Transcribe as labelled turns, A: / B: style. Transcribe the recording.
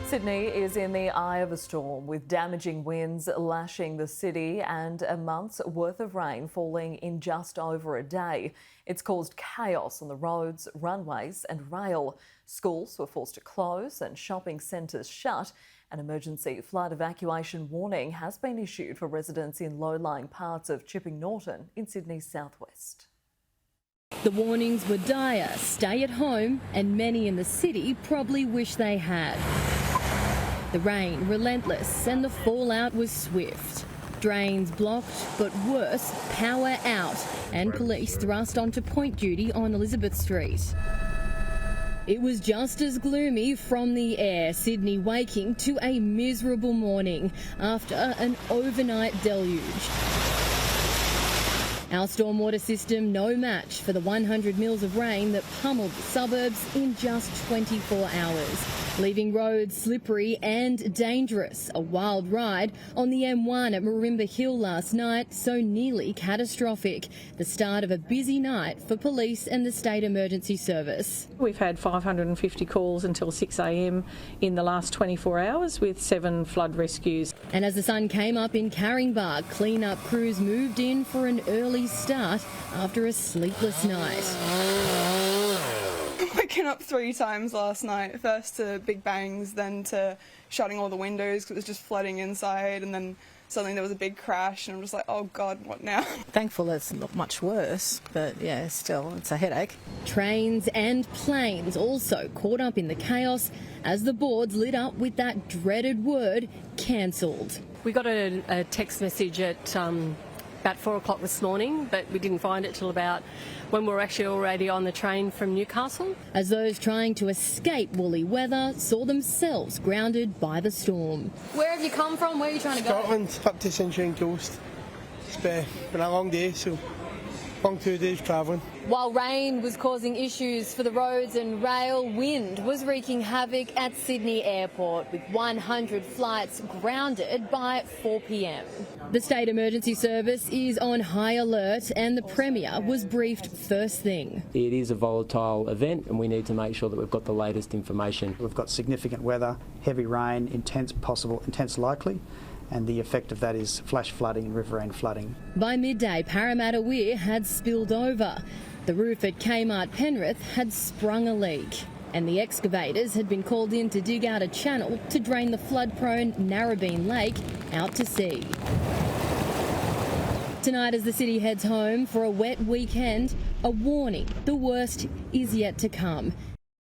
A: Sydney is in the eye of a storm with damaging winds lashing the city and a month's worth of rain falling in just over a day. It's caused chaos on the roads, runways and rail. Schools were forced to close and shopping centres shut. An emergency flood evacuation warning has been issued for residents in low-lying parts of Chipping Norton in Sydney's southwest.
B: The warnings were dire, stay at home, and many in the city probably wish they had. The rain relentless and the fallout was swift. Drains blocked, but worse, power out, and police thrust onto point duty on Elizabeth Street. It was just as gloomy from the air, Sydney waking to a miserable morning after an overnight deluge. Our stormwater system no match for the 100 mils of rain that pummeled the suburbs in just 24 hours, leaving roads slippery and dangerous. A wild ride on the M1 at Marimba Hill last night, so nearly catastrophic. The start of a busy night for police and the State Emergency Service.
C: We've had 550 calls until 6 a.m. in the last 24 hours with 7 flood rescues.
B: And as the sun came up in Caringbah, clean-up crews moved in for an early start after a sleepless night.
D: Waking up 3 times last night, first to big bangs, then to shutting all the windows because it was just flooding inside, and then suddenly there was a big crash and I'm just like, oh God, what now?
E: Thankful it's not much worse, but yeah, still, it's a headache.
B: Trains and planes also caught up in the chaos as the boards lit up with that dreaded word, cancelled.
F: We got a text message at about 4 o'clock this morning, but we didn't find it till about when we were actually already on the train from Newcastle.
B: As those trying to escape woolly weather saw themselves grounded by the storm. Where have you come from? Where are you trying to go?
G: Scotland, up to Sunshine Coast. It's been a long day, so long 2 days travelling.
B: While rain was causing issues for the roads and rail, wind was wreaking havoc at Sydney Airport, with 100 flights grounded by 4 p.m. The State Emergency Service is on high alert and the Premier was briefed first thing.
H: It is a volatile event and we need to make sure that we've got the latest information.
I: We've got significant weather, heavy rain, intense possible, intense likely, and the effect of that is flash flooding and riverine flooding.
B: By midday, Parramatta Weir had spilled over. The roof at Kmart Penrith had sprung a leak, and the excavators had been called in to dig out a channel to drain the flood-prone Narrabeen Lake out to sea. Tonight, as the city heads home for a wet weekend, a warning: the worst is yet to come.